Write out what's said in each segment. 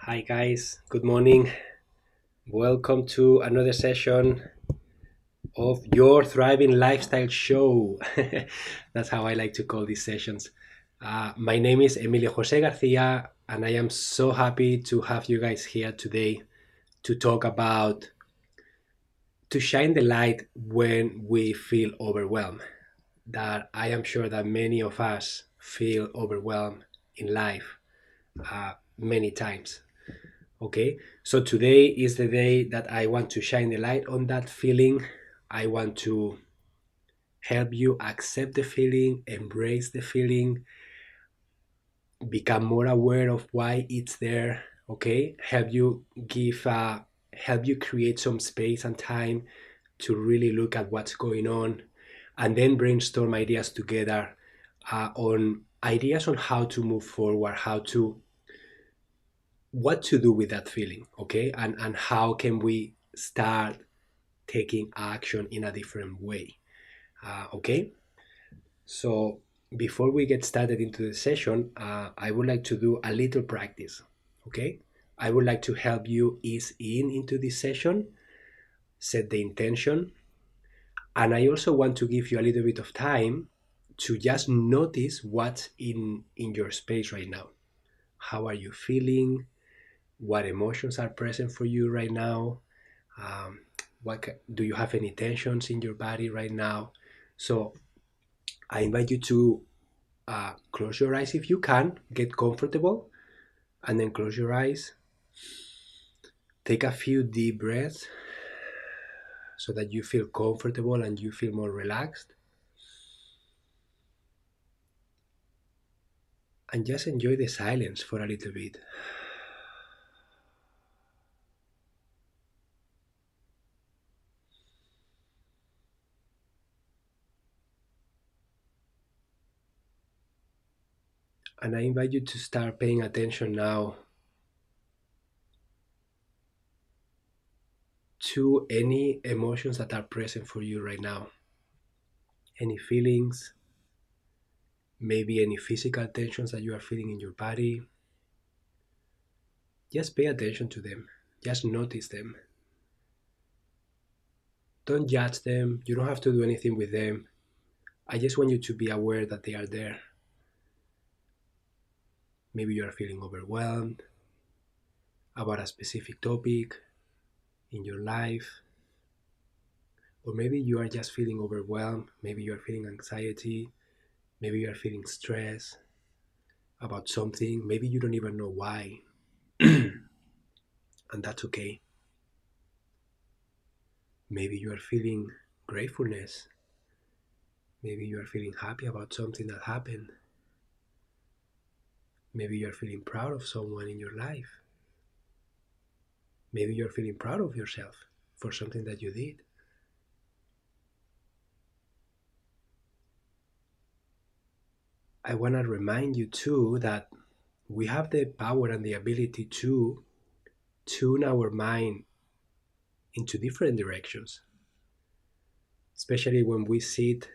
Hi guys, good morning. Welcome to another session of your Thriving Lifestyle Show. That's how I like to call these sessions. My name is Emilio Jose Garcia, and I am so happy to have you guys here today to talk about to shine the light when we feel overwhelmed. That I am sure that many of us feel overwhelmed in life many times. Okay, so today is the day that I want to shine the light on that feeling. I want to help you accept the feeling, embrace the feeling, become more aware of why it's there. Okay, help you create some space and time to really look at what's going on, and then brainstorm ideas together on ideas on how to move forward, how to what to do with that feeling. Okay, and how can we start taking action in a different way. Okay, so before we get started into the session, I would like to do a little practice. Okay, I would like to help you ease in into this session, set the intention, and I also want to give you a little bit of time to just notice what's in your space right now. How are you feeling? What emotions are present for you right now? Um, do you have any tensions in your body right now? So I invite you to close your eyes if you can, get comfortable, and then close your eyes. Take a few deep breaths so that you feel comfortable and you feel more relaxed. And just enjoy the silence for a little bit. And I invite you to start paying attention now to any emotions that are present for you right now. Any feelings, maybe any physical tensions that you are feeling in your body. Just pay attention to them. Just notice them. Don't judge them. You don't have to do anything with them. I just want you to be aware that they are there. Maybe you are feeling overwhelmed about a specific topic in your life, or maybe you are just feeling overwhelmed. Maybe you are feeling anxiety. Maybe you are feeling stress about something. Maybe you don't even know why, and that's okay. Maybe you are feeling gratefulness. Maybe you are feeling happy about something that happened. Maybe you are feeling proud of someone in your life. Maybe you're feeling proud of yourself for something that you did. I want to remind you too that we have the power and the ability to tune our mind into different directions, especially when we sit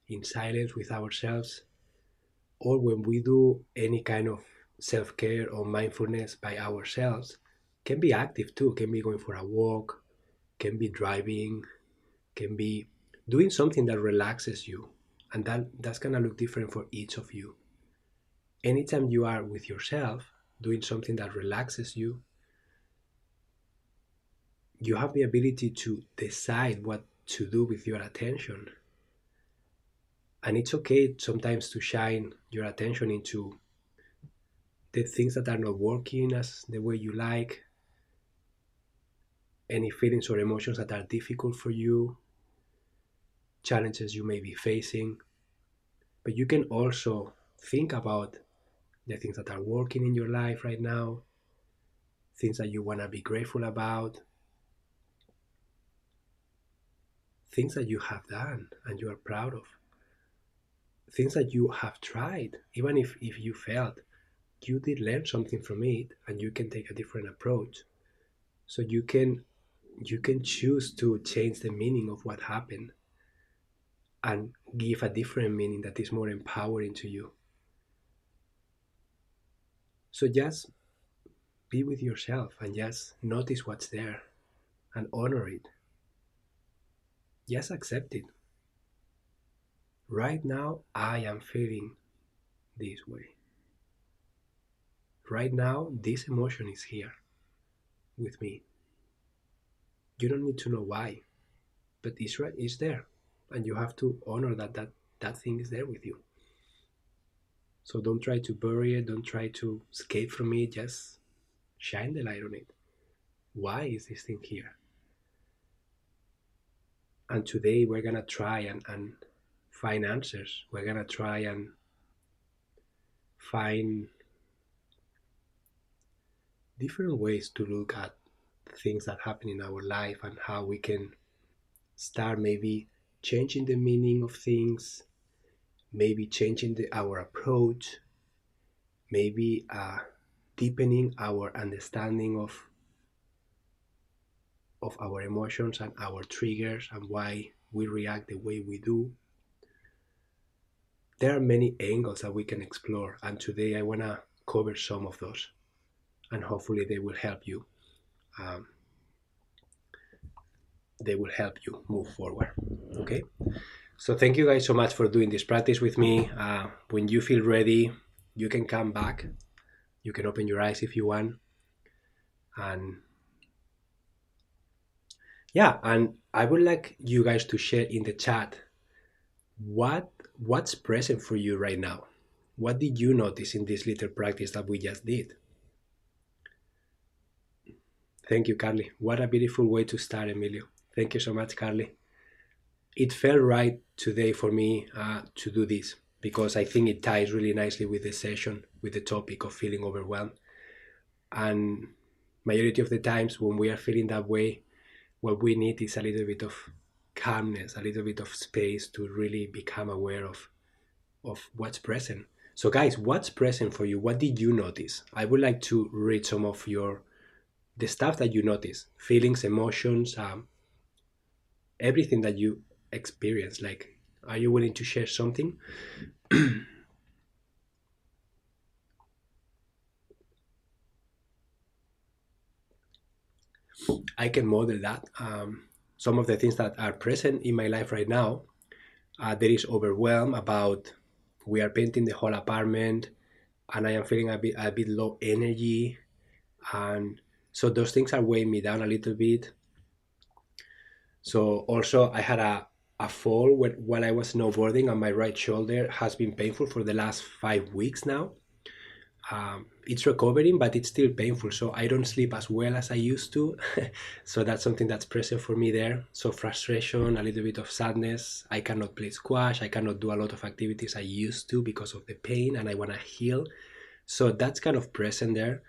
in silence with ourselves or when we do any kind of self care or mindfulness by ourselves. Can be active too, can be going for a walk, can be driving, can be doing something that relaxes you. And that's gonna look different for each of you. Anytime you are with yourself doing something that relaxes you, you have the ability to decide what to do with your attention. And it's okay sometimes to shine your attention into the things that are not working as the way you like, any feelings or emotions that are difficult for you, challenges you may be facing. But you can also think about the things that are working in your life right now, things that you want to be grateful about, things that you have done and you are proud of, things that you have tried, even if you failed, you did learn something from it and you can take a different approach. So you can choose to change the meaning of what happened and give a different meaning that is more empowering to you. So just be with yourself and just notice what's there and honor it. Just accept it. Right now, I am feeling this way. Right now, this emotion is here with me. You don't need to know why, but it's right, it's there. And you have to honor that thing is there with you. So don't try to bury it, don't try to escape from it, just shine the light on it. Why is this thing here? And today we're gonna try and find answers. We're gonna try and find different ways to look at things that happen in our life and how we can start maybe changing the meaning of things, maybe changing our approach, maybe deepening our understanding of our emotions and our triggers and why we react the way we do. There are many angles that we can explore, and today I want to cover some of those, and hopefully they will help you. Um, they will help you move forward. Okay. So thank you guys so much for doing this practice with me. When you feel ready, you can come back. You can open your eyes if you want. And yeah, and I would like you guys to share in the chat what's present for you right now. What did you notice in this little practice that we just did? Thank you, Carly. What a beautiful way to start, Emilio. Thank you so much, Carly. It felt right today for me to do this because I think it ties really nicely with the session, with the topic of feeling overwhelmed. And majority of the times when we are feeling that way, what we need is a little bit of calmness, a little bit of space to really become aware of what's present. So guys, what's present for you? What did you notice? I would like to read some of the stuff that you notice, feelings, emotions, everything that you experience. Like, are you willing to share something? I can model that. Some of the things that are present in my life right now, there is overwhelm about we are painting the whole apartment and I am feeling a bit low energy. And so those things are weighing me down a little bit. So also I had a fall while I was snowboarding, and my right shoulder has been painful for the last 5 weeks now. It's recovering, but it's still painful. So I don't sleep as well as I used to. So that's something that's present for me there. So frustration, a little bit of sadness. I cannot play squash. I cannot do a lot of activities I used to because of the pain, and I want to heal. So that's kind of present there.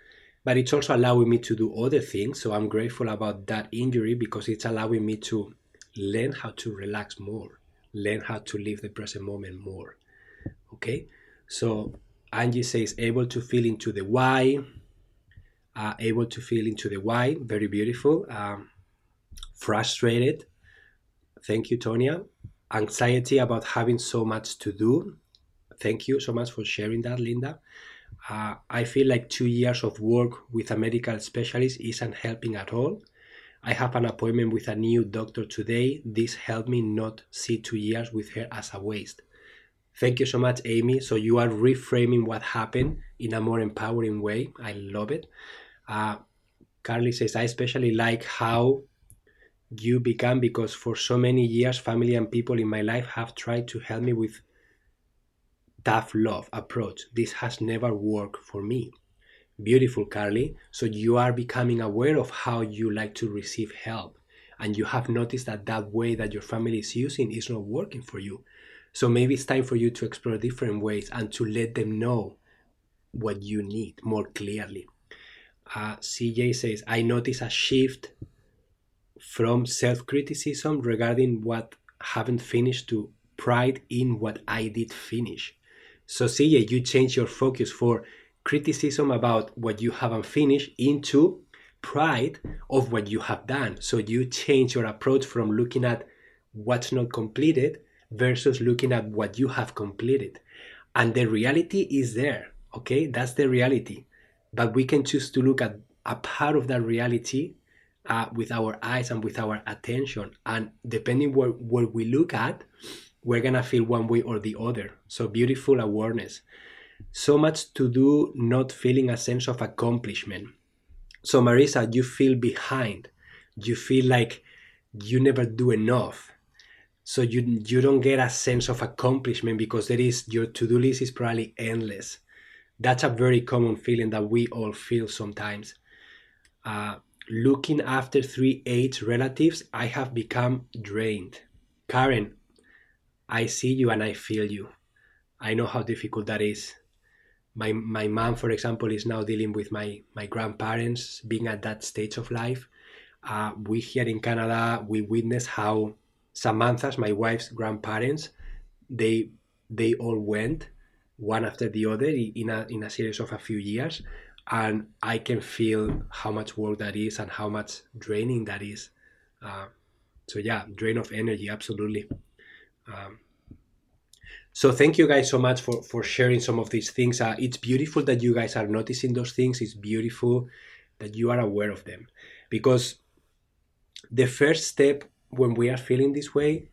But it's also allowing me to do other things. So I'm grateful about that injury because it's allowing me to learn how to relax more, learn how to live the present moment more. Okay, so Angie says able to feel into the why, able to feel into the why, very beautiful. Frustrated, thank you, Tonya. Anxiety about having so much to do, thank you so much for sharing that, Linda. I feel like 2 years of work with a medical specialist isn't helping at all. I have an appointment with a new doctor today. This helped me not see 2 years with her as a waste. Thank you so much, Amy. So you are reframing what happened in a more empowering way. I love it. Carly says, I especially like how you began because for so many years, family and people in my life have tried to help me with tough love approach. This has never worked for me. Beautiful, Carly. So you are becoming aware of how you like to receive help. And you have noticed that way that your family is using is not working for you. So maybe it's time for you to explore different ways and to let them know what you need more clearly. CJ says, I notice a shift from self-criticism regarding what haven't finished to pride in what I did finish. So CJ, you change your focus for criticism about what you haven't finished into pride of what you have done. So you change your approach from looking at what's not completed versus looking at what you have completed. And the reality is there, okay? That's the reality. But we can choose to look at a part of that reality with our eyes and with our attention. And depending where we look at, we're gonna feel one way or the other. So beautiful awareness. So much to do, not feeling a sense of accomplishment. So Marisa, you feel behind. You feel like you never do enough. So you don't get a sense of accomplishment because your to-do list is probably endless. That's a very common feeling that we all feel sometimes. Looking after three age relatives, I have become drained. Karen, I see you and I feel you. I know how difficult that is. My mom, for example, is now dealing with my grandparents being at that stage of life. We here in Canada, we witness how Samantha's, my wife's grandparents, they they all went one after the other in a series of a few years, and I can feel how much work that is and how much draining that is. Uh, so yeah, drain of energy, absolutely. Um, so thank you guys so much for sharing some of these things. It's beautiful that you guys are noticing those things. It's beautiful that you are aware of them, because the first step when we are feeling this way,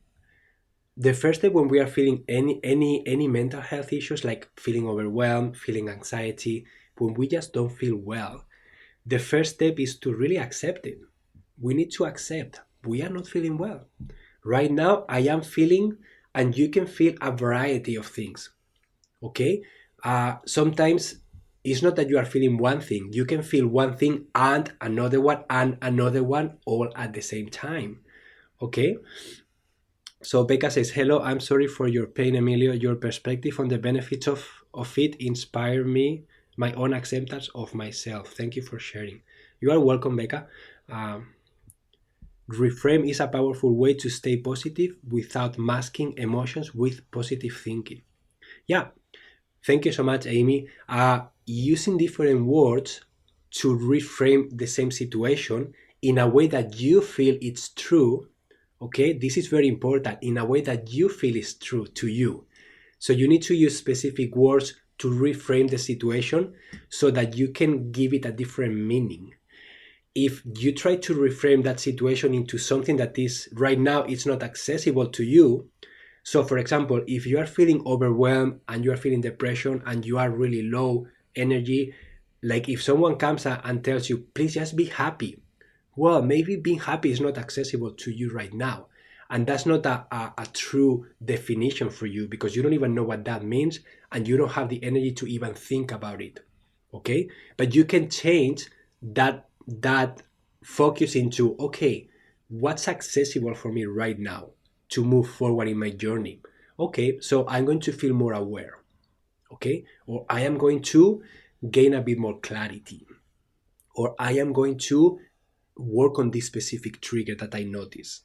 the first step when we are feeling any mental health issues like feeling overwhelmed, feeling anxiety, when we just don't feel well, the first step is to really accept it. We need to accept we are not feeling well. Right now, I am feeling, and you can feel a variety of things. Okay? Sometimes it's not that you are feeling one thing, you can feel one thing and another one all at the same time. Okay? So Becca says, hello, I'm sorry for your pain, Emilio. Your perspective on the benefits of it inspired me, my own acceptance of myself. Thank you for sharing. You are welcome, Becca. Um, Reframe is a powerful way to stay positive without masking emotions with positive thinking. Yeah, thank you so much, Amy. Using different words to reframe the same situation in a way that you feel it's true. Okay, this is very important, in a way that you feel is true to you. So you need to use specific words to reframe the situation so that you can give it a different meaning. If you try to reframe that situation into something that is right now it's not accessible to you. So for example, if you are feeling overwhelmed and you are feeling depression and you are really low energy, like if someone comes and tells you, please just be happy, well, maybe being happy is not accessible to you right now. And that's not a true definition for you, because you don't even know what that means and you don't have the energy to even think about it. Okay? But you can change that focus into, okay, what's accessible for me right now to move forward in my journey? Okay, so I'm going to feel more aware. Okay? Or I am going to gain a bit more clarity. Or I am going to work on this specific trigger that I notice.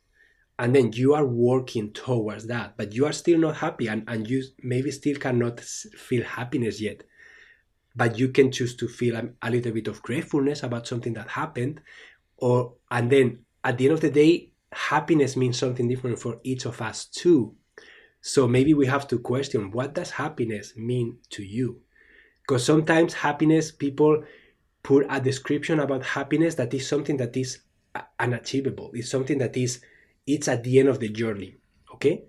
And then you are working towards that, but you are still not happy, and you maybe still cannot feel happiness yet. But you can choose to feel a little bit of gratefulness about something that happened. And then at the end of the day, happiness means something different for each of us too. So maybe we have to question, what does happiness mean to you? Because sometimes happiness, people put a description about happiness that is something that is unachievable. It's something that it's at the end of the journey. Okay?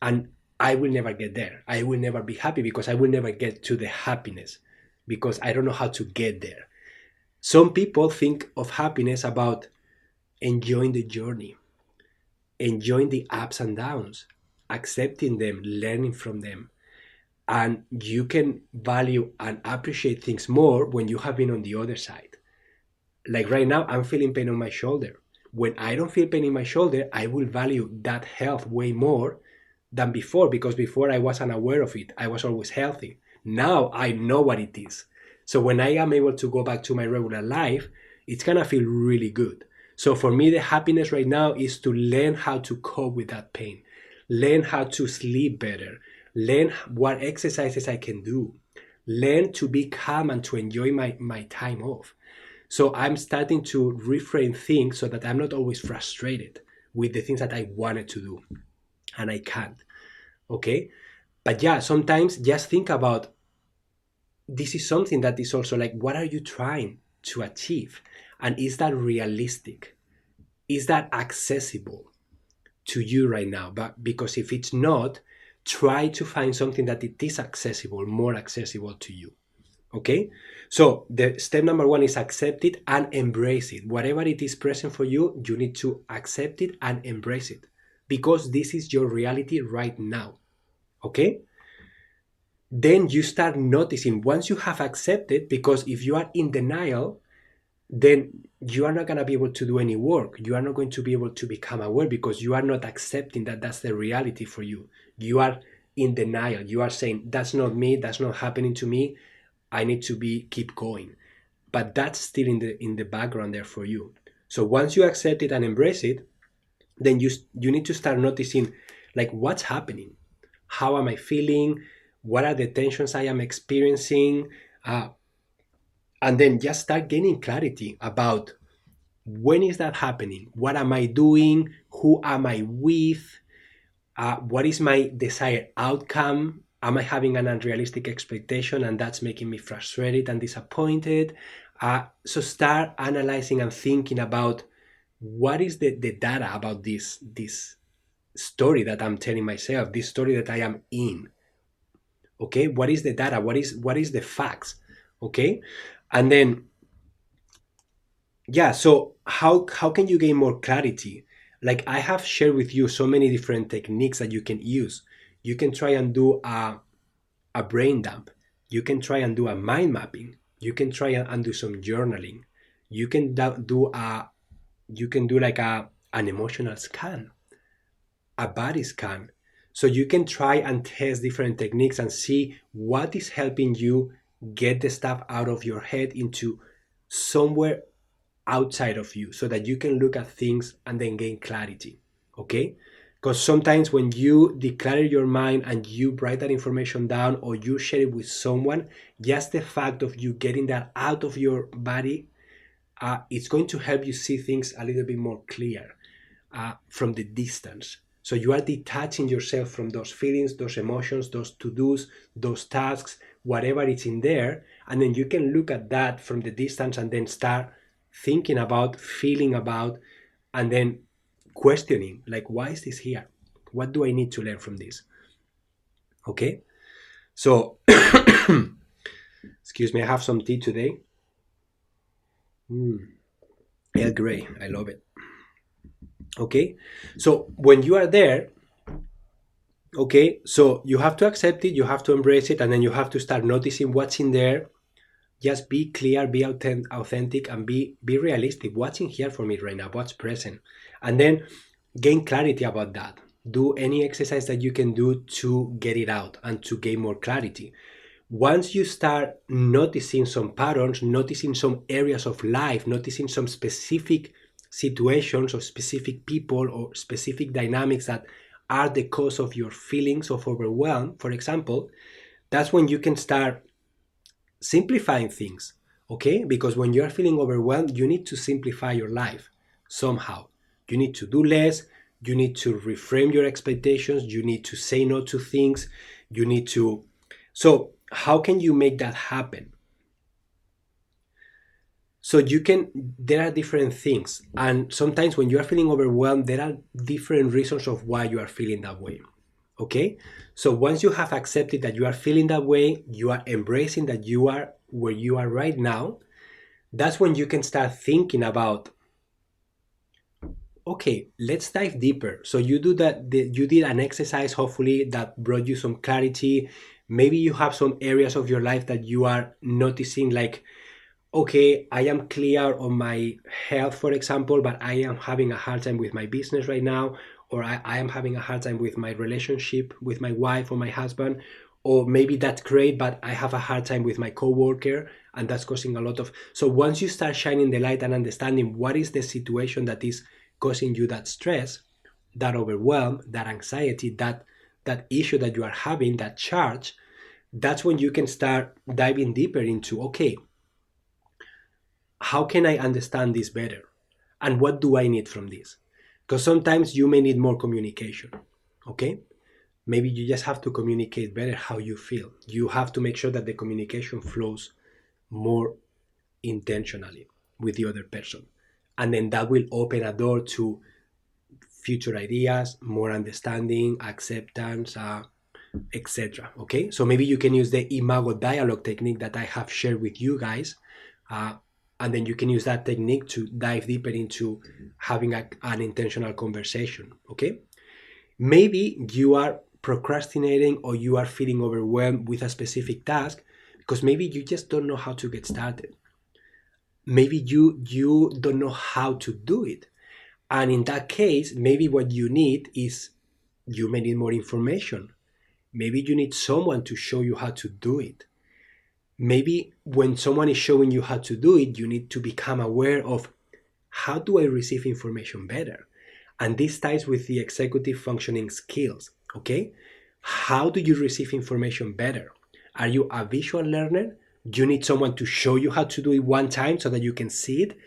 And I will never get there. I will never be happy because I will never get to the happiness, because I don't know how to get there. Some people think of happiness about enjoying the journey, enjoying the ups and downs, accepting them, learning from them. And you can value and appreciate things more when you have been on the other side. Like right now, I'm feeling pain on my shoulder. When I don't feel pain in my shoulder, I will value that health way more than before, because before I wasn't aware of it. I was always healthy. Now I know what it is. So when I am able to go back to my regular life, it's gonna feel really good. So for me, the happiness right now is to learn how to cope with that pain, learn how to sleep better, learn what exercises I can do, learn to be calm and to enjoy my time off. So I'm starting to reframe things so that I'm not always frustrated with the things that I wanted to do and I can't. Okay? But yeah, sometimes just think about, this is something that is also like, what are you trying to achieve? And is that realistic? Is that accessible to you right now? But because if it's not, try to find something that it is accessible, more accessible to you. Okay, so the step number one is accept it and embrace it. Whatever it is present for you, you need to accept it and embrace it, because this is your reality right now. Okay, then you start noticing once you have accepted, because if you are in denial, then you are not going to be able to do any work. You are not going to be able to become aware, because you are not accepting that that's the reality for you. You are in denial. You are saying, that's not me, that's not happening to me, I need to keep going. But that's still in the background there for you. So once you accept it and embrace it, then you need to start noticing, like, what's happening, how am I feeling, what are the tensions I am experiencing, and then just start gaining clarity about when is that happening, what am I doing, who am I with, what is my desired outcome, am I having an unrealistic expectation and that's making me frustrated and disappointed. So start analyzing and thinking about what is the data about this story that I'm telling myself, this story that I am in. Okay, what is the data, what is the facts? Okay, and then yeah, so how can you gain more clarity? Like, I have shared with you so many different techniques that you can use. You can try and do a brain dump. You can try and do a mind mapping. You can try and do some journaling. You can do like an emotional scan, a body scan. So you can try and test different techniques and see what is helping you get the stuff out of your head into somewhere outside of you, so that you can look at things and then gain clarity. Okay, because sometimes when you declare your mind and you write that information down or you share it with someone, just the fact of you getting that out of your body, it's going to help you see things a little bit more clear, from the distance. So you are detaching yourself from those feelings, those emotions, those to-dos, those tasks, whatever is in there, and then you can look at that from the distance and then start thinking about, feeling about, and then questioning, like, why is this here? What do I need to learn from this? Okay, so excuse me, I have some tea today. Earl Grey, I love it. Okay, so when you are there, okay, so you have to accept it, you have to embrace it, and then you have to start noticing what's in there. Just be clear, be authentic, and be realistic. What's in here for me right now? What's present? And then gain clarity about that. Do any exercise that you can do to get it out and to gain more clarity. Once you start noticing some patterns, noticing some areas of life, noticing some specific situations or specific people or specific dynamics that are the cause of your feelings of overwhelm, for example, that's when you can start simplifying things. Okay, because when you are feeling overwhelmed, you need to simplify your life somehow. You need to do less, you need to reframe your expectations, you need to say no to things, you need to. So how can you make that happen? So there are different things, and sometimes when you are feeling overwhelmed, there are different reasons of why you are feeling that way. Okay, so once you have accepted that you are feeling that way, you are embracing that you are where you are right now, that's when you can start thinking about, okay, let's dive deeper. So you do that, you did an exercise, hopefully that brought you some clarity. Maybe you have some areas of your life that you are noticing, like, okay, I am clear on my health, for example, but I am having a hard time with my business right now, or I am having a hard time with my relationship with my wife or my husband, or maybe that's great, but I have a hard time with my coworker, and that's causing a lot of. So once you start shining the light and understanding what is the situation that is causing you that stress, that overwhelm, that anxiety, that issue that you are having, that charge, that's when you can start diving deeper into, okay, how can I understand this better? And what do I need from this? Because sometimes you may need more communication. Okay? Maybe you just have to communicate better how you feel. You have to make sure that the communication flows more intentionally with the other person. And then that will open a door to future ideas, more understanding, acceptance, etc. Okay, so maybe you can use the imago dialogue technique that I have shared with you guys, uh, and then you can use that technique to dive deeper into having an intentional conversation. Okay, maybe you are procrastinating or you are feeling overwhelmed with a specific task because maybe you just don't know how to get started. Maybe you don't know how to do it, and in that case, maybe what you need is you may need more information. Maybe you need someone to show you how to do it. Maybe when someone is showing you how to do it, you need to become aware of how do I receive information better? And this ties with the executive functioning skills. Okay? How do you receive information better? Are you a visual learner? Do you need someone to show you how to do it one time so that you can see it?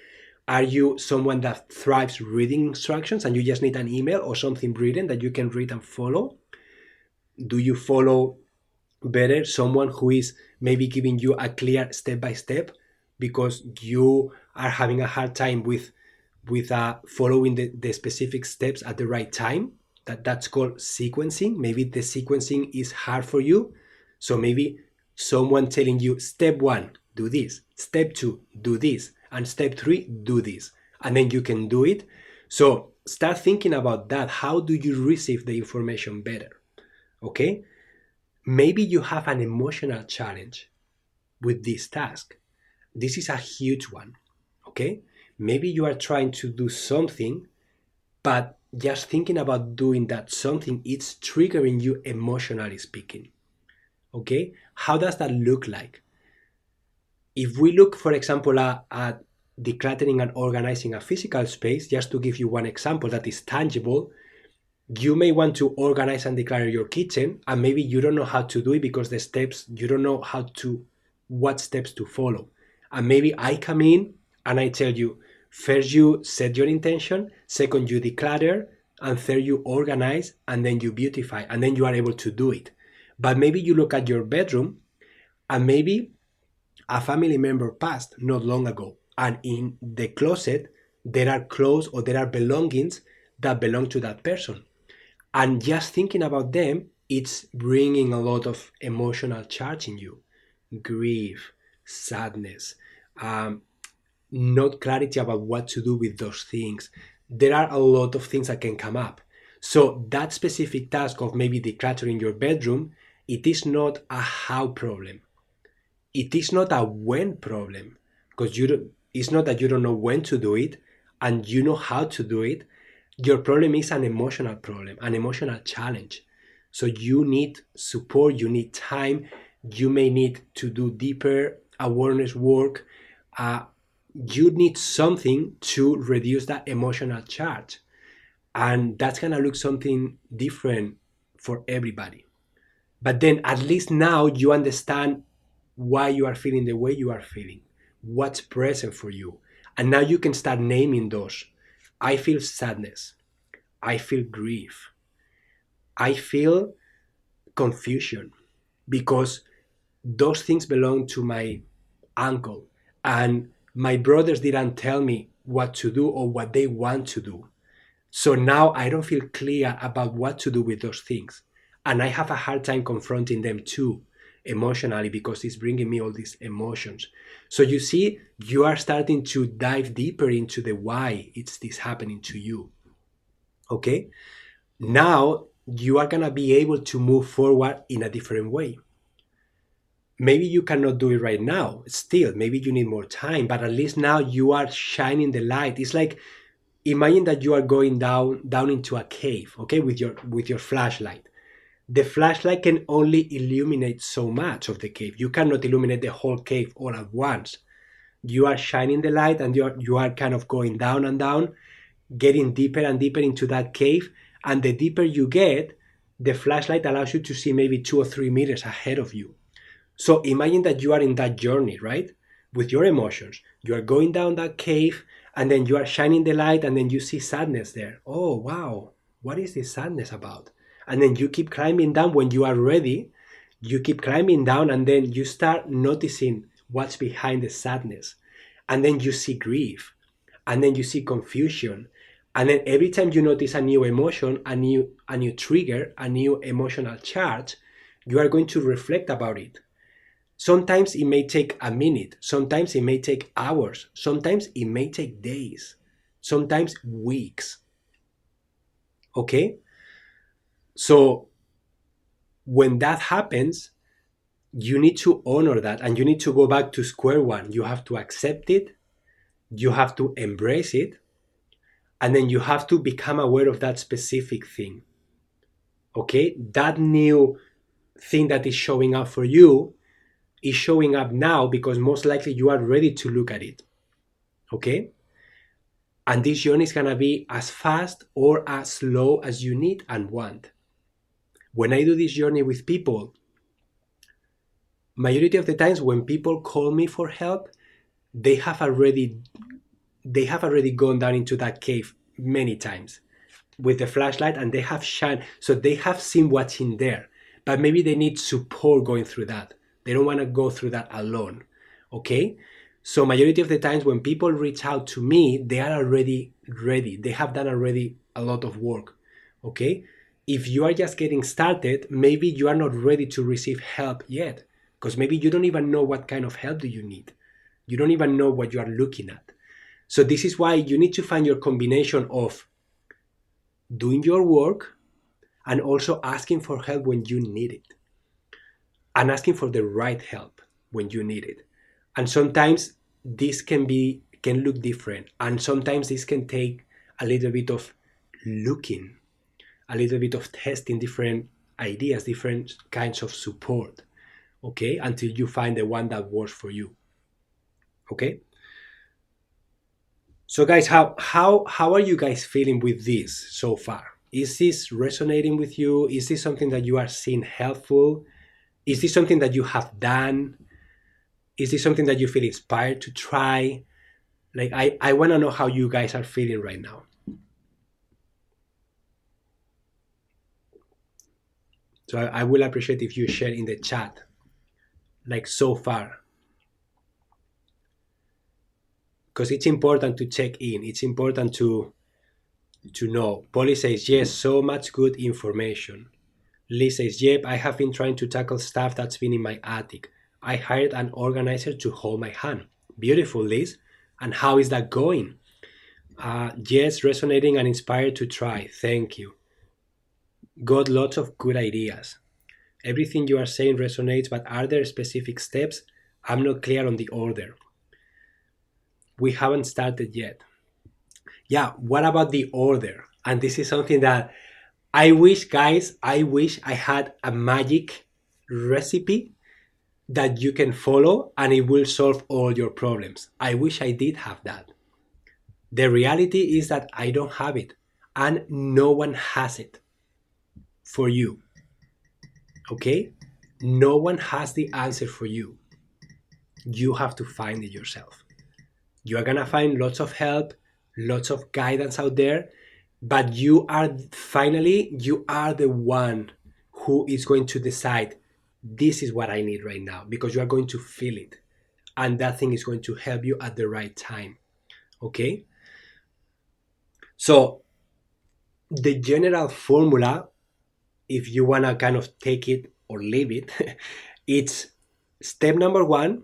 Are you someone that thrives reading instructions and you just need an email or something written that you can read and follow? Do you follow better someone who is maybe giving you a clear step by step because you are having a hard time with following the specific steps at the right time? That's called sequencing. Maybe the sequencing is hard for you, so maybe someone telling you step one, do this, step two, do this, and step three, do this, and then you can do it. So start thinking about that. How do you receive the information better? Okay, maybe you have an emotional challenge with this task. This is a huge one. Okay, maybe you are trying to do something, but just thinking about doing that something, it's triggering you emotionally speaking. Okay, how does that look like? If we look, for example, at decluttering and organizing a physical space, just to give you one example that is tangible, you may want to organize and declare your kitchen, and maybe you don't know how to do it because the steps, you don't know what steps to follow. And maybe I come in and I tell you, first you set your intention, second you declutter, and third you organize, and then you beautify, and then you are able to do it. But maybe you look at your bedroom and maybe a family member passed not long ago, and in the closet there are clothes or there are belongings that belong to that person. And just thinking about them, it's bringing a lot of emotional charge in you, grief, sadness, not clarity about what to do with those things. There are a lot of things that can come up. So that specific task of maybe decluttering your bedroom, it is not a how problem. It is not a when problem, because it's not that you don't know when to do it and you know how to do it. Your problem is an emotional problem, an emotional challenge. So you need support, you need time, you may need to do deeper awareness work. You need something to reduce that emotional charge. And that's going to look something different for everybody. But then at least now you understand why you are feeling the way you are feeling, what's present for you. And now you can start naming those. I feel sadness. I feel grief. I feel confusion because those things belong to my uncle, and my brothers didn't tell me what to do or what they want to do. So now I don't feel clear about what to do with those things. And I have a hard time confronting them too emotionally because it's bringing me all these emotions. So you see, you are starting to dive deeper into the why it's this happening to you. Okay? Now you are going to be able to move forward in a different way. Maybe you cannot do it right now. Still, maybe you need more time, but at least now you are shining the light. It's like imagine that you are going down into a cave, okay, with your flashlight. The flashlight can only illuminate so much of the cave. You cannot illuminate the whole cave all at once. You are shining the light and you are kind of going down and down, getting deeper and deeper into that cave. And the deeper you get, the flashlight allows you to see maybe 2 or 3 meters ahead of you. So imagine that you are in that journey, right? With your emotions. You are going down that cave and then you are shining the light and then you see sadness there. Oh, wow. What is this sadness about? And then you keep climbing down when you are ready. You keep climbing down and then you start noticing what's behind the sadness. And then you see grief, and then you see confusion. And then every time you notice a new emotion, a new trigger, a new emotional charge, you are going to reflect about it. Sometimes it may take a minute, sometimes it may take hours, sometimes it may take days, sometimes weeks. Okay? So when that happens, you need to honor that and you need to go back to square one. You have to accept it, you have to embrace it, and then you have to become aware of that specific thing. Okay? That new thing that is showing up for you is showing up now because most likely you are ready to look at it. Okay? And this journey is going to be as fast or as slow as you need and want. When I do this journey with people, majority of the times when people call me for help, they have already gone down into that cave many times with the flashlight, and they have shined, so they have seen what's in there, but maybe they need support going through that. They don't want to go through that alone. Okay? So majority of the times when people reach out to me, they are already ready. They have done already a lot of work. Okay? If you are just getting started, maybe you are not ready to receive help yet, because maybe you don't even know what kind of help do you need. You don't even know what you are looking at. So this is why you need to find your combination of doing your work and also asking for help when you need it, and asking for the right help when you need it. And sometimes this can look different, and sometimes this can take a little bit of looking, a little bit of testing different ideas, different kinds of support, okay, until you find the one that works for you. Okay? So guys, how are you guys feeling with this so far? Is this resonating with you? Is this something that you are seeing helpful? Is this something that you have done? Is this something that you feel inspired to try? Like, I want to know how you guys are feeling right now. So I will appreciate if you share in the chat, like so far. Because it's important to check in. It's important to know. Polly says, yes, so much good information. Liz says, yep, I have been trying to tackle stuff that's been in my attic. I hired an organizer to hold my hand. Beautiful, Liz. And how is that going? Yes, resonating and inspired to try. Thank you. Got lots of good ideas. Everything you are saying resonates, but are there specific steps? I'm not clear on the order. We haven't started yet. Yeah, what about the order? And this is something that I wish I had a magic recipe that you can follow and it will solve all your problems. I wish I did have that. The reality is that I don't have it, and no one has it for you. Okay? No one has the answer for you. You have to find it yourself. You are gonna find lots of help, lots of guidance out there, but you are the one who is going to decide, this is what I need right now, because you are going to feel it, and that thing is going to help you at the right time. Okay? So the general formula, if you want to kind of take it or leave it, it's step number one,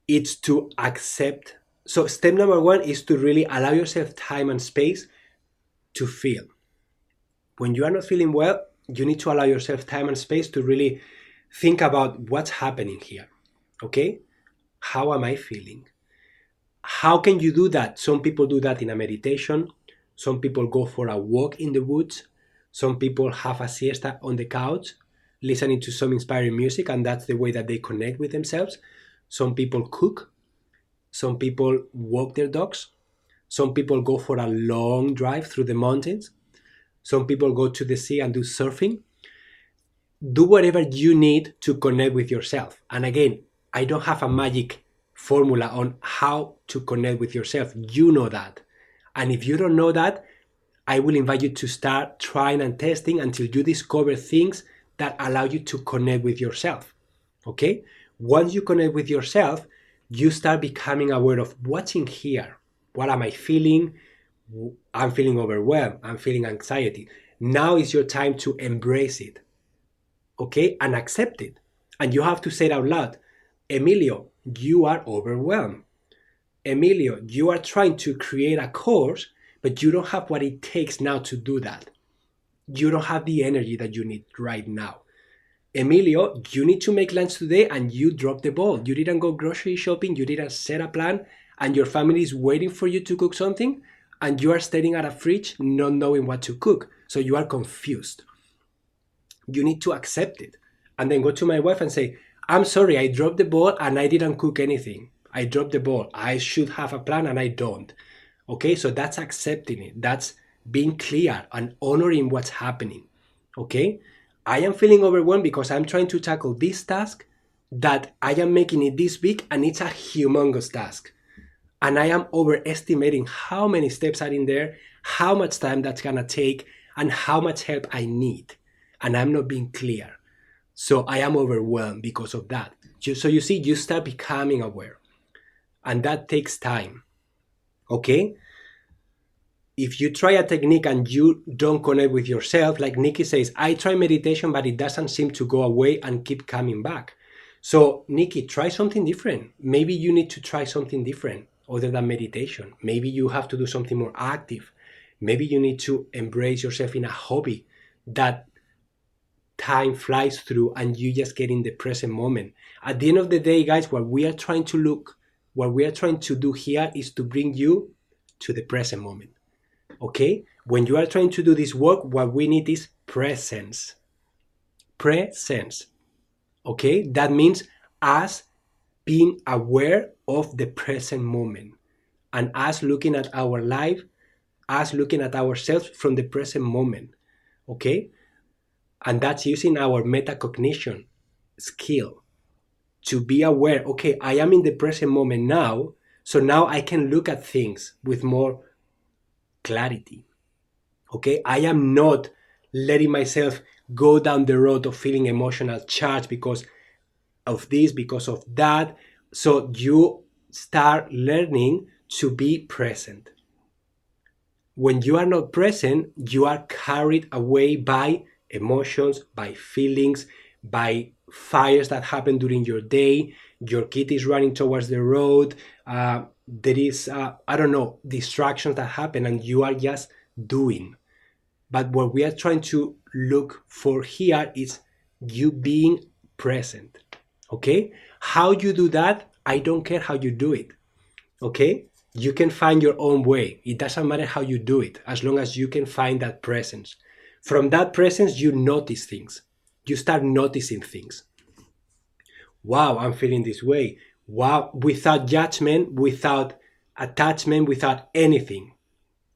it's to accept. So step number one is to really allow yourself time and space to feel. When you are not feeling well, you need to allow yourself time and space to really think about what's happening here. Okay? How am I feeling? How can you do that? Some people do that in a meditation. Some people go for a walk in the woods. Some people have a siesta on the couch, listening to some inspiring music, and that's the way that they connect with themselves. Some people cook. Some people walk their dogs. Some people go for a long drive through the mountains. Some people go to the sea and do surfing. Do whatever you need to connect with yourself. And again, I don't have a magic formula on how to connect with yourself. You know that. And if you don't know that, I will invite you to start trying and testing until you discover things that allow you to connect with yourself. Okay? Once you connect with yourself, you start becoming aware of what's in here. What am I feeling? I'm feeling overwhelmed. I'm feeling anxiety. Now is your time to embrace it, okay? And accept it. And you have to say it out loud. Emilio, you are overwhelmed. Emilio, you are trying to create a course, but you don't have what it takes now to do that. You don't have the energy that you need right now. Emilio, you need to make lunch today and you dropped the ball. You didn't go grocery shopping, you didn't set a plan, and your family is waiting for you to cook something, and you are staring at a fridge not knowing what to cook. So you are confused. You need to accept it. And then go to my wife and say, I'm sorry, I dropped the ball and I didn't cook anything. I dropped the ball. I should have a plan and I don't. Okay, so that's accepting it. That's being clear and honoring what's happening. Okay, I am feeling overwhelmed because I'm trying to tackle this task that I am making it this big and it's a humongous task. And I am overestimating how many steps are in there, how much time that's gonna take, and how much help I need. And I'm not being clear. So I am overwhelmed because of that. So you see, you start becoming aware. And that takes time. Okay? If you try a technique and you don't connect with yourself, like Nikki says, I try meditation, but it doesn't seem to go away and keep coming back. So Nikki, try something different. Maybe you need to try something different other than meditation. Maybe you have to do something more active. Maybe you need to embrace yourself in a hobby that time flies through and you just get in the present moment. At the end of the day, guys, what we are trying to do here is to bring you to the present moment. Okay? When you are trying to do this work, what we need is presence. Presence. Okay? That means us being aware of the present moment and us looking at our life, us looking at ourselves from the present moment. Okay? And that's using our metacognition skill to be aware, okay, I am in the present moment now, so now I can look at things with more clarity. Okay, I am not letting myself go down the road of feeling emotional charge because of this, because of that. So you start learning to be present. When you are not present, you are carried away by emotions, by feelings, by fires that happen during your day. Your kid is running towards the road. There is, distractions that happen and you are just doing. But what we are trying to look for here is you being present. Okay? How you do that, I don't care how you do it. Okay? You can find your own way. It doesn't matter how you do it, as long as you can find that presence. From that presence, you notice things. You start noticing things. Wow, I'm feeling this way. Wow, without judgment, without attachment, without anything.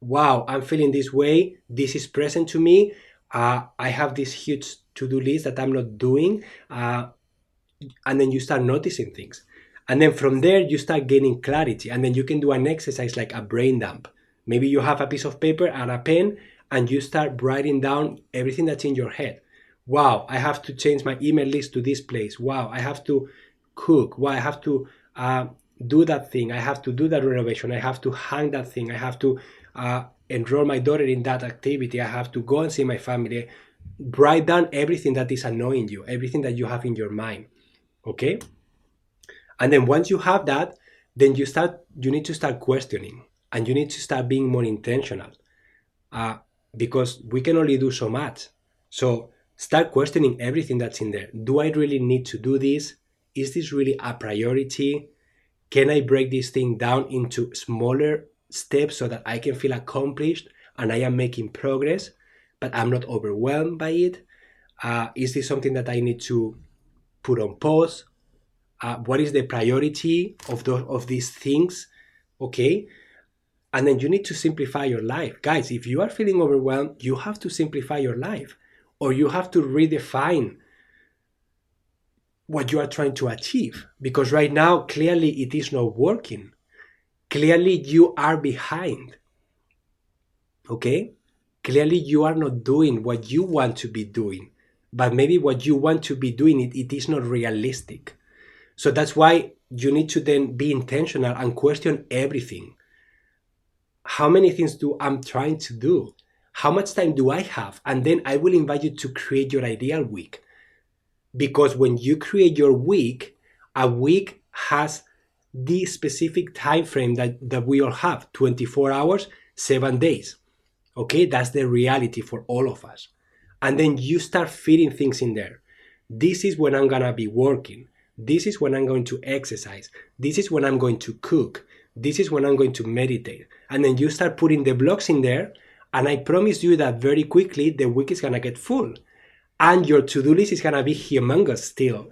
Wow, I'm feeling this way. This is present to me. I have this huge to-do list that I'm not doing. And then you start noticing things. And then from there, you start gaining clarity. And then you can do an exercise like a brain dump. Maybe you have a piece of paper and a pen, and you start writing down everything that's in your head. Wow, I have to change my email list to this place. Wow, I have to cook. Wow, I have to do that thing. I have to do that renovation. I have to hang that thing. I have to enroll my daughter in that activity. I have to go and see my family. Write down everything that is annoying you, everything that you have in your mind. Okay? And then once you have that, then you need to start questioning and you need to start being more intentional because we can only do so much. So start questioning everything that's in there. Do I really need to do this? Is this really a priority? Can I break this thing down into smaller steps so that I can feel accomplished and I am making progress, but I'm not overwhelmed by it? Is this something that I need to put on pause? What is the priority of these things? Okay. And then you need to simplify your life. Guys, if you are feeling overwhelmed, you have to simplify your life, or you have to redefine what you are trying to achieve. Because right now, clearly it is not working. Clearly you are behind. Okay? Clearly you are not doing what you want to be doing. But maybe what you want to be doing, it is not realistic. So that's why you need to then be intentional and question everything. How many things do I'm trying to do? How much time do I have? And then I will invite you to create your ideal week. Because when you create your week, a week has the specific time frame that we all have, 24 hours, 7 days. Okay, that's the reality for all of us. And then you start fitting things in there. This is when I'm gonna be working. This is when I'm going to exercise. This is when I'm going to cook. This is when I'm going to meditate. And then you start putting the blocks in there. And I promise you that very quickly the week is gonna get full. And your to-do list is gonna be humongous still.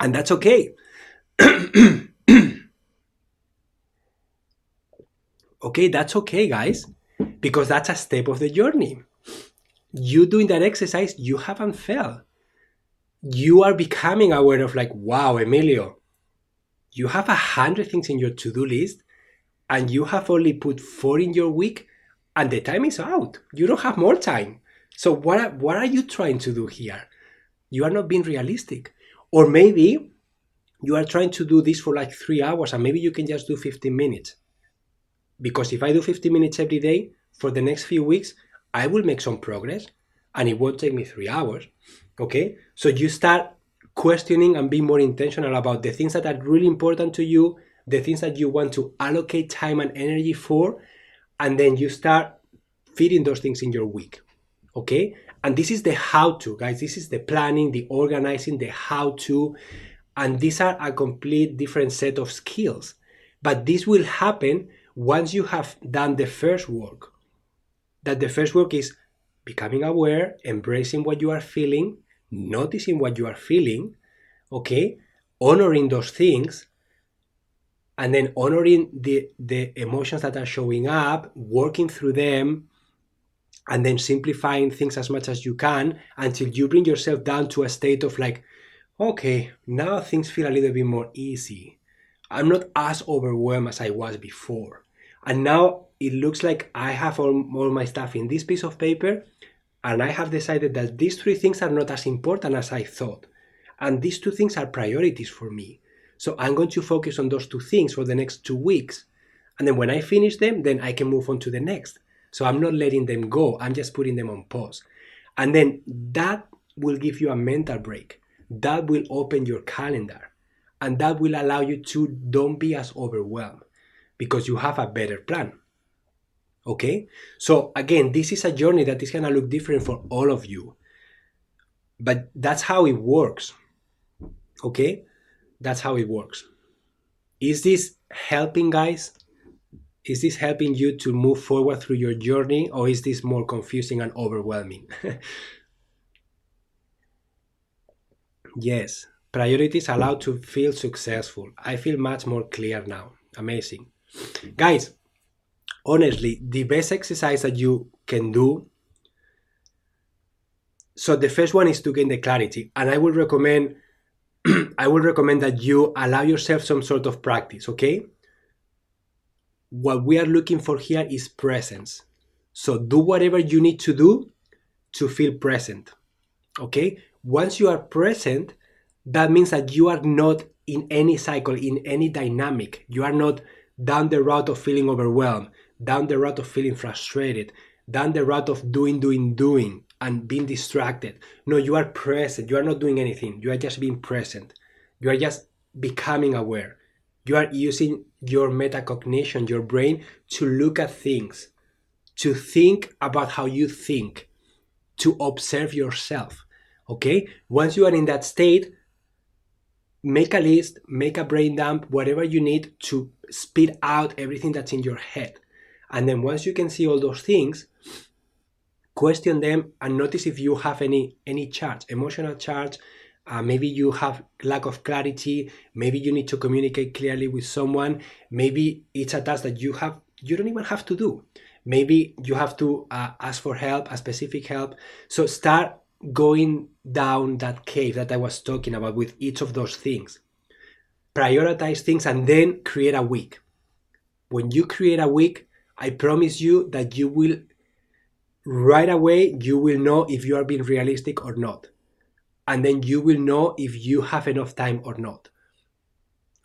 And that's okay. Okay, that's okay, guys, because that's a step of the journey. You doing that exercise, you haven't failed. You are becoming aware of like, wow, Emilio, you have 100 things in your to-do list and you have only put 4 in your week and the time is out. You don't have more time. So what are you trying to do here? You are not being realistic. Or maybe you are trying to do this for like 3 hours and maybe you can just do 15 minutes. Because if I do 15 minutes every day for the next few weeks, I will make some progress and it won't take me 3 hours. Okay? So you start questioning and being more intentional about the things that are really important to you, the things that you want to allocate time and energy for, and then you start fitting those things in your week. Okay? And this is the how-to, guys. This is the planning, the organizing, the how-to. And these are a complete different set of skills. But this will happen once you have done the first work. That the first work is becoming aware, embracing what you are feeling, noticing what you are feeling, okay, honoring those things, and then honoring the emotions that are showing up, working through them, and then simplifying things as much as you can until you bring yourself down to a state of like, okay, now things feel a little bit more easy. I'm not as overwhelmed as I was before. And now it looks like I have all my stuff in this piece of paper, and I have decided that these 3 things are not as important as I thought. And these 2 things are priorities for me. So I'm going to focus on those 2 things for the next 2 weeks. And then when I finish them, then I can move on to the next. So I'm not letting them go. I'm just putting them on pause. And then that will give you a mental break. That will open your calendar. And that will allow you to don't be as overwhelmed because you have a better plan. Okay? So again, this is a journey that is going to look different for all of you. But that's how it works. Okay? That's how it works. Is this helping, guys? Is this helping you to move forward through your journey, or is this more confusing and overwhelming? Yes. Priorities allow to feel successful. I feel much more clear now. Amazing. Guys, honestly, the best exercise that you can do. So the first one is to gain the clarity. And I would recommend that you allow yourself some sort of practice, okay? What we are looking for here is presence. So do whatever you need to do to feel present, okay? Once you are present, that means that you are not in any cycle, in any dynamic. You are not down the route of feeling overwhelmed, down the route of feeling frustrated, down the route of doing, and being distracted. No, you are present. You are not doing anything. You are just being present. You are just becoming aware. You are using your metacognition, your brain, to look at things, to think about how you think, to observe yourself, okay? Once you are in that state, make a list, make a brain dump, whatever you need to spit out everything that's in your head. And then once you can see all those things, question them and notice if you have any charge, emotional charge. Maybe you have lack of clarity. Maybe you need to communicate clearly with someone. Maybe it's a task that you don't even have to do. Maybe you have to ask for help, a specific help. So start going down that cave that I was talking about with each of those things. Prioritize things and then create a week. When you create a week, I promise you that you will, right away, you will know if you are being realistic or not. and then you will know if you have enough time or not.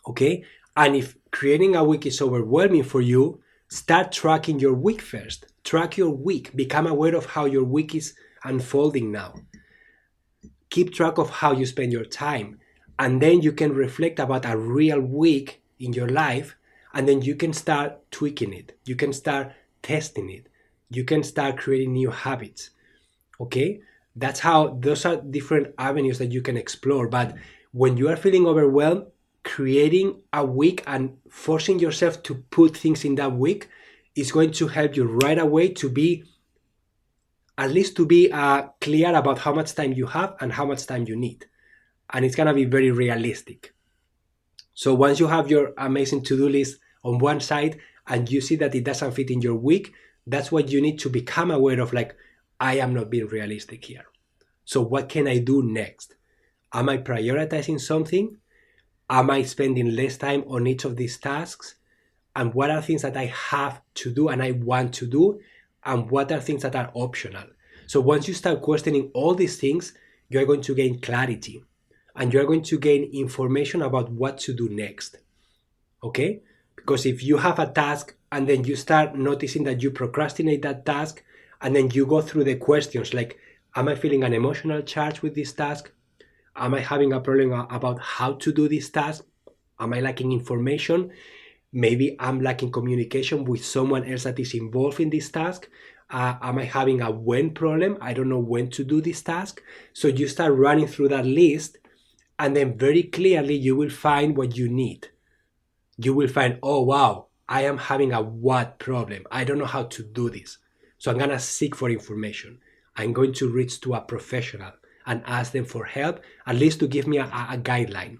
Okay? And if creating a week is overwhelming for you, start tracking your week first. Track your week. Become aware of how your week is unfolding now. Keep track of how you spend your time. And then you can reflect about a real week in your life, and then you can start tweaking it. You can start testing it. You can start creating new habits. Okay? Those are different avenues that you can explore. But when you are feeling overwhelmed, creating a week and forcing yourself to put things in that week is going to help you right away to be clear about how much time you have and how much time you need. And it's going to be very realistic. So once you have your amazing to-do list on one side and you see that it doesn't fit in your week, that's what you need to become aware of, like, I am not being realistic here. So what can I do next? Am I prioritizing something? Am I spending less time on each of these tasks? And what are things that I have to do and I want to do? And what are things that are optional? So once you start questioning all these things, you're going to gain clarity and you're going to gain information about what to do next. Okay? Because if you have a task and then you start noticing that you procrastinate that task, and then you go through the questions like, am I feeling an emotional charge with this task? Am I having a problem about how to do this task? Am I lacking information? Maybe I'm lacking communication with someone else that is involved in this task. Am I having a when problem? I don't know when to do this task. So you start running through that list, and then very clearly you will find what you need. You will find, oh wow, I am having a what problem. I don't know how to do this. So I'm going to seek for information. I'm going to reach to a professional and ask them for help, at least to give me a guideline.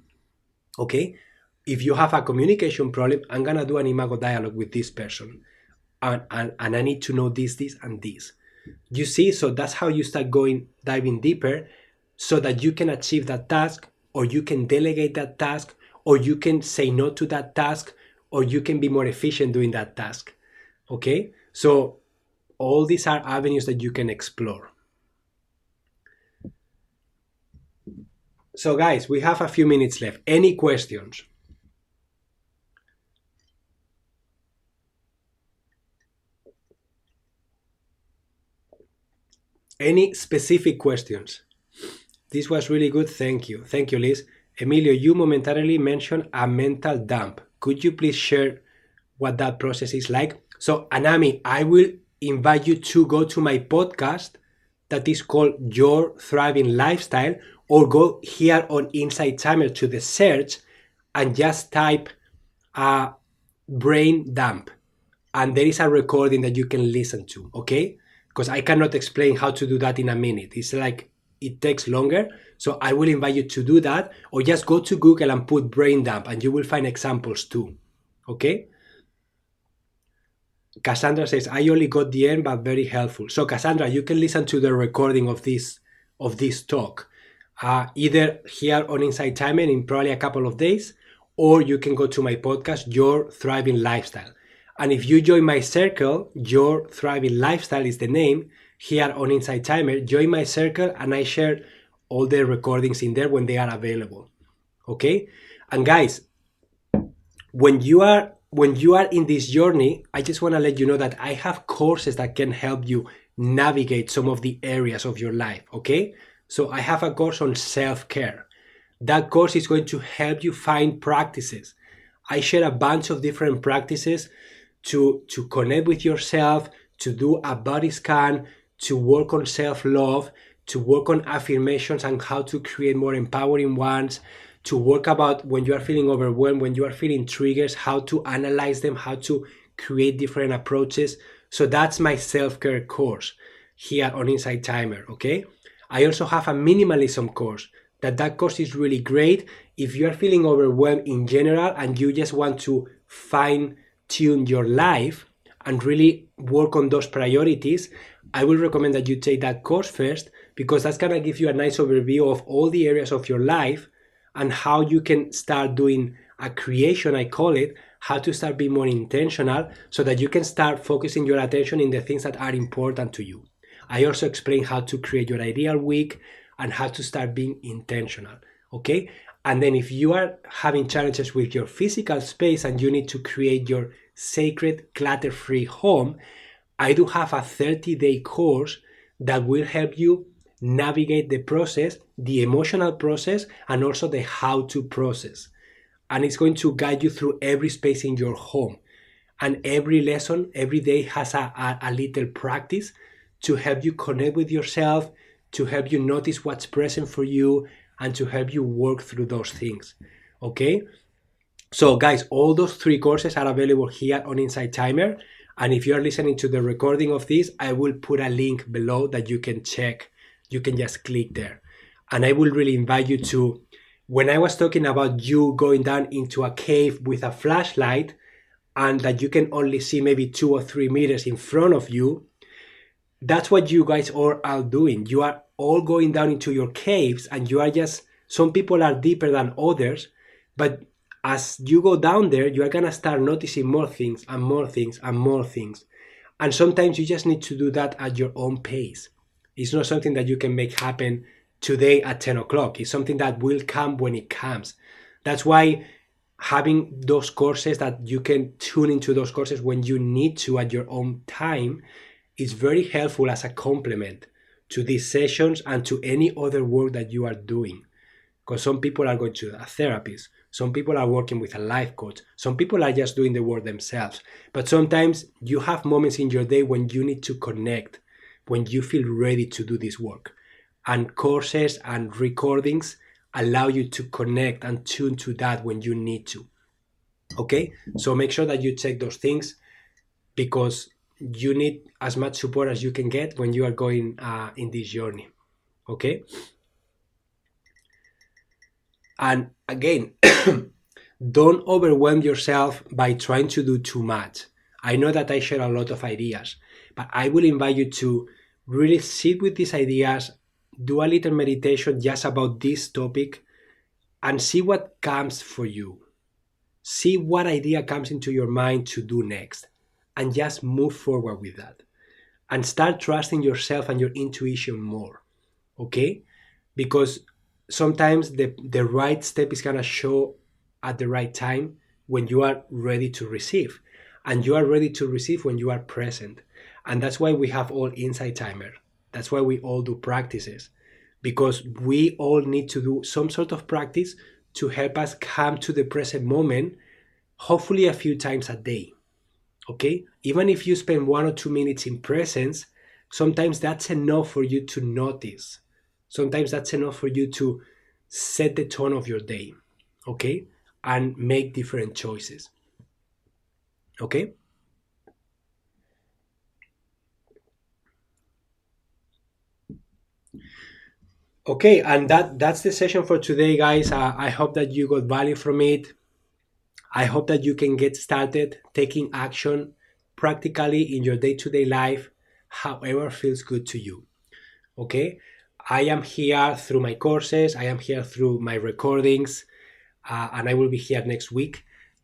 Okay? If you have a communication problem, I'm going to do an imago dialogue with this person. And I need to know this, and this. You see? So that's how you start diving deeper, so that you can achieve that task, or you can delegate that task, or you can say no to that task, or you can be more efficient doing that task. Okay? So all these are avenues that you can explore. So guys, we have a few minutes left. Any questions? Any specific questions? This was really good. Thank you. Thank you, Liz. Emilio, you momentarily mentioned a mental dump. Could you please share what that process is like? So, Anami, I will invite you to go to my podcast that is called Your Thriving Lifestyle, or go here on Inside Timer to the search and just type brain dump. And there is a recording that you can listen to, okay? Because I cannot explain how to do that in a minute. It's like, it takes longer. So I will invite you to do that, or just go to Google and put brain dump and you will find examples too, okay? Cassandra says, I only got the end, but very helpful. So Cassandra, you can listen to the recording of this talk, either here on Inside Timer in probably a couple of days, or you can go to my podcast, Your Thriving Lifestyle. And if you join my circle, Your Thriving Lifestyle is the name, here on Inside Timer, join my circle and I share all the recordings in there when they are available. Okay? And guys, when you are in this journey, I just want to let you know that I have courses that can help you navigate some of the areas of your life, okay? So I have a course on self-care. That course is going to help you find practices. I share a bunch of different practices to connect with yourself, to do a body scan, to work on self-love, to work on affirmations and how to create more empowering ones, to work about when you are feeling overwhelmed, when you are feeling triggers, how to analyze them, how to create different approaches. So that's my self-care course here on Inside Timer, okay? I also have a minimalism course. That course is really great if you are feeling overwhelmed in general and you just want to fine-tune your life and really work on those priorities. I will recommend that you take that course first, because that's going to give you a nice overview of all the areas of your life and how you can start doing a creation, I call it, how to start being more intentional so that you can start focusing your attention in the things that are important to you. I also explain how to create your ideal week. and how to start being intentional. Okay. And then if you are having challenges with your physical space and you need to create your sacred clutter-free home, I do have a 30-day course that will help you navigate the process, the emotional process, and also the how to process. And it's going to guide you through every space in your home. And every lesson, every day has a little practice to help you connect with yourself, to help you notice what's present for you, and to help you work through those things. Okay? So guys, all those three courses are available here on Inside Timer. And if you're listening to the recording of this, I will put a link below that you can check. You can just click there. And I will really invite you to, when I was talking about you going down into a cave with a flashlight and that you can only see maybe 2 or 3 meters in front of you, that's what you guys all are doing. You are all going down into your caves and you are just, some people are deeper than others, but as you go down there, you are going to start noticing more things and more things and more things. And sometimes you just need to do that at your own pace. It's not something that you can make happen today at 10 o'clock. It's something that will come when it comes. That's why having those courses that you can tune into those courses when you need to at your own time is very helpful as a complement to these sessions and to any other work that you are doing. Because some people are going to a therapist, some people are working with a life coach, some people are just doing the work themselves. But sometimes you have moments in your day when you need to connect, when you feel ready to do this work. And courses and recordings allow you to connect and tune to that when you need to. Okay? So make sure that you check those things because you need as much support as you can get when you are going in this journey. Okay? And again, don't overwhelm yourself by trying to do too much. I know that I share a lot of ideas, but I will invite you to really sit with these ideas, do a little meditation just about this topic, and see what comes for you. See what idea comes into your mind to do next, and just move forward with that. And start trusting yourself and your intuition more. Okay? Because sometimes the right step is going to show at the right time when you are ready to receive. And you are ready to receive when you are present. And that's why we have all Insight Timer. That's why we all do practices. Because we all need to do some sort of practice to help us come to the present moment, hopefully a few times a day. Okay? Even if you spend 1 or 2 minutes in presence, sometimes that's enough for you to notice. Sometimes that's enough for you to set the tone of your day, okay? And make different choices, okay? Okay, and that's the session for today, guys. I hope that you got value from it. I hope that you can get started taking action practically in your day-to-day life, however feels good to you, okay? I am here through my courses. I am here through my recordings. And I will be here next week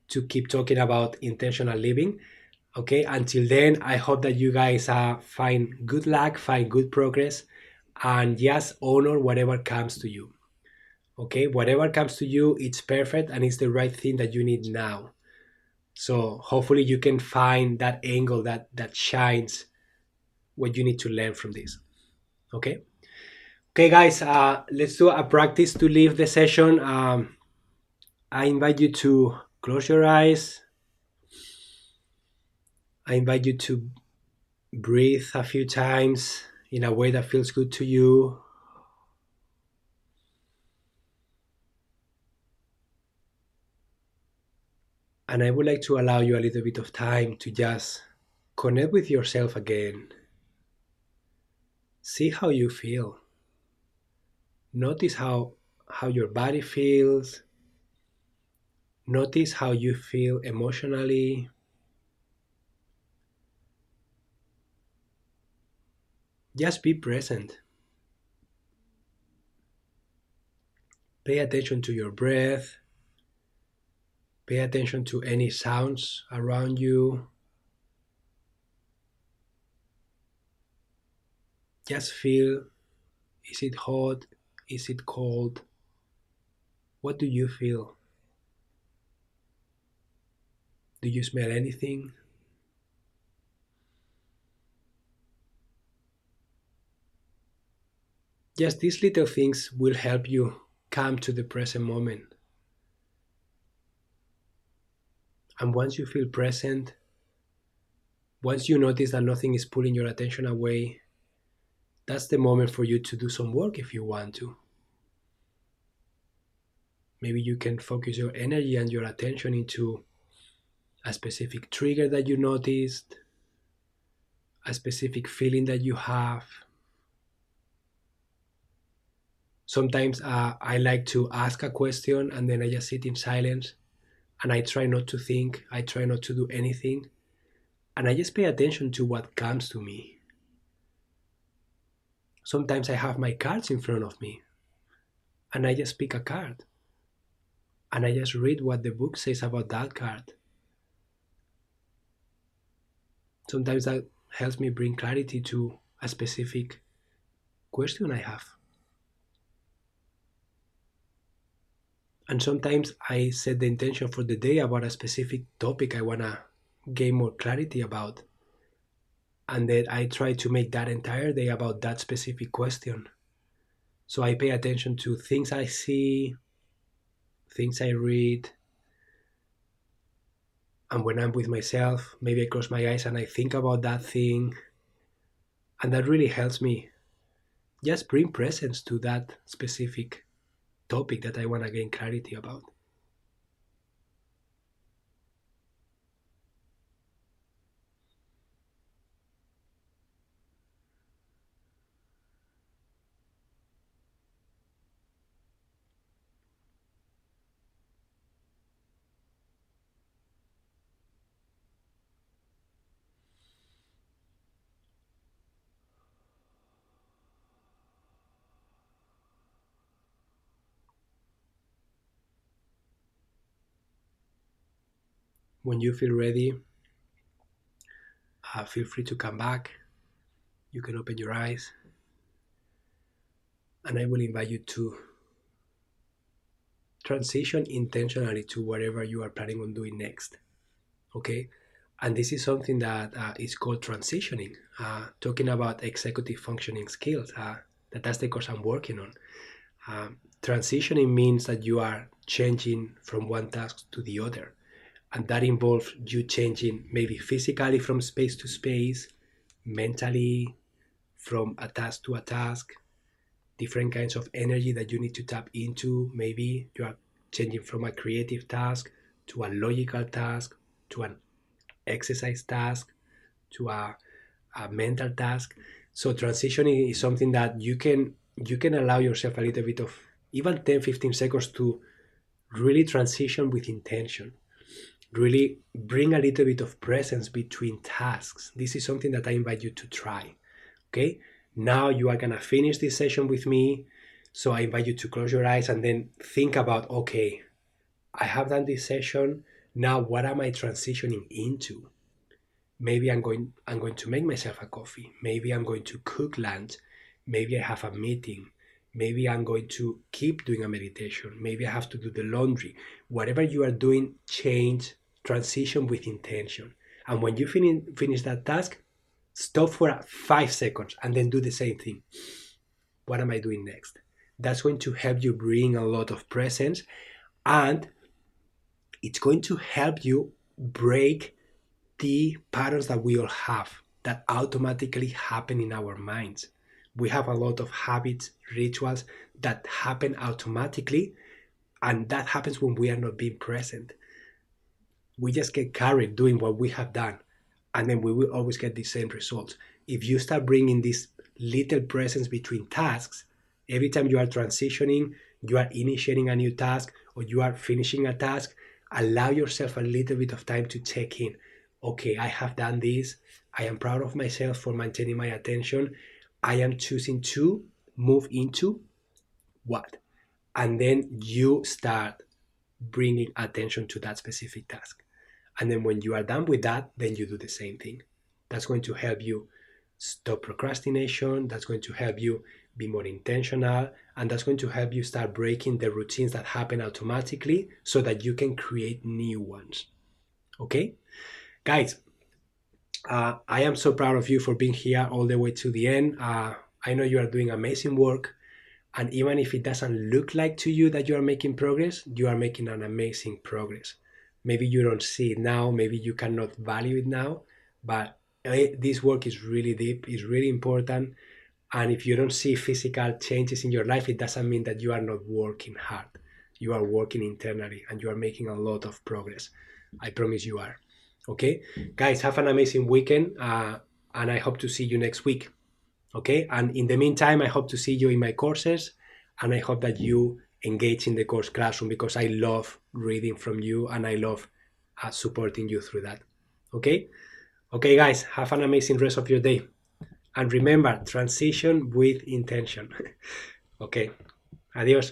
to keep talking about intentional living. Okay, until then, I hope that you guys find good luck, find good progress, and just honor whatever comes to you. Okay, whatever comes to you, it's perfect and it's the right thing that you need now. So hopefully you can find that angle that shines what you need to learn from this. Okay. Okay, guys, let's do a practice to leave the session. I invite you to close your eyes. I invite you to breathe a few times in a way that feels good to you. And I would like to allow you a little bit of time to just connect with yourself again. See how you feel. Notice how your body feels. Notice how you feel emotionally. Just be present. Pay attention to your breath. Pay attention to any sounds around you. Just feel, is it hot? Is it cold? What do you feel? Do you smell anything? Just these little things will help you come to the present moment. And once you feel present, once you notice that nothing is pulling your attention away, that's the moment for you to do some work if you want to. Maybe you can focus your energy and your attention into a specific trigger that you noticed, a specific feeling that you have. Sometimes I like to ask a question and then I just sit in silence and I try not to think, I try not to do anything, and I just pay attention to what comes to me. Sometimes I have my cards in front of me and I just pick a card and I just read what the book says about that card. Sometimes that helps me bring clarity to a specific question I have. And sometimes I set the intention for the day about a specific topic I want to gain more clarity about. And then I try to make that entire day about that specific question. So I pay attention to things I see, things I read, and when I'm with myself, maybe I close my eyes and I think about that thing. And that really helps me just bring presence to that specific topic that I want to gain clarity about. When you feel ready, feel free to come back. You can open your eyes, and I will invite you to transition intentionally to whatever you are planning on doing next. Okay? And this is something that is called transitioning, talking about executive functioning skills. That's the course I'm working on. Transitioning means that you are changing from one task to the other. And that involves you changing maybe physically from space to space, mentally from a task to a task, different kinds of energy that you need to tap into. Maybe you are changing from a creative task to a logical task, to an exercise task, to a mental task. So transitioning is something that you can allow yourself a little bit of even 10-15 seconds to really transition with intention, really bring a little bit of presence between tasks. This is something that I invite you to try. Okay, now you are gonna finish this session with me, so I invite you to close your eyes and then think about, okay, I have done this session, now what am I transitioning into? Maybe I'm going to make myself a coffee. Maybe I'm going to cook lunch. Maybe I have a meeting. Maybe I'm going to keep doing a meditation. Maybe I have to do the laundry. Whatever you are doing, change, transition with intention. And when you finish that task, stop for 5 seconds and then do the same thing. What am I doing next? That's going to help you bring a lot of presence, and it's going to help you break the patterns that we all have that automatically happen in our minds. We have a lot of habits, rituals that happen automatically, and that happens when we are not being present. We just get carried doing what we have done, and then we will always get the same results. If you start bringing this little presence between tasks, every time you are transitioning, you are initiating a new task, or you are finishing a task, allow yourself a little bit of time to check in. Okay, I have done this. I am proud of myself for maintaining my attention. I am choosing to move into what? And then you start bringing attention to that specific task. And then when you are done with that, then you do the same thing. That's going to help you stop procrastination, that's going to help you be more intentional, and that's going to help you start breaking the routines that happen automatically so that you can create new ones. Okay? Guys, I am so proud of you for being here all the way to the end. I know you are doing amazing work. And even if it doesn't look like to you that you are making progress, you are making an amazing progress. Maybe you don't see it now, maybe you cannot value it now, but this work is really deep, is really important. And if you don't see physical changes in your life, it doesn't mean that you are not working hard. You are working internally and you are making a lot of progress. I promise you are. Okay? Guys, have an amazing weekend. And I hope to see you next week. Okay, and in the meantime, I hope to see you in my courses, and I hope that you engage in the course classroom, because I love reading from you and I love supporting you through that. Okay, guys, have an amazing rest of your day, and remember, transition with intention. Okay, adios.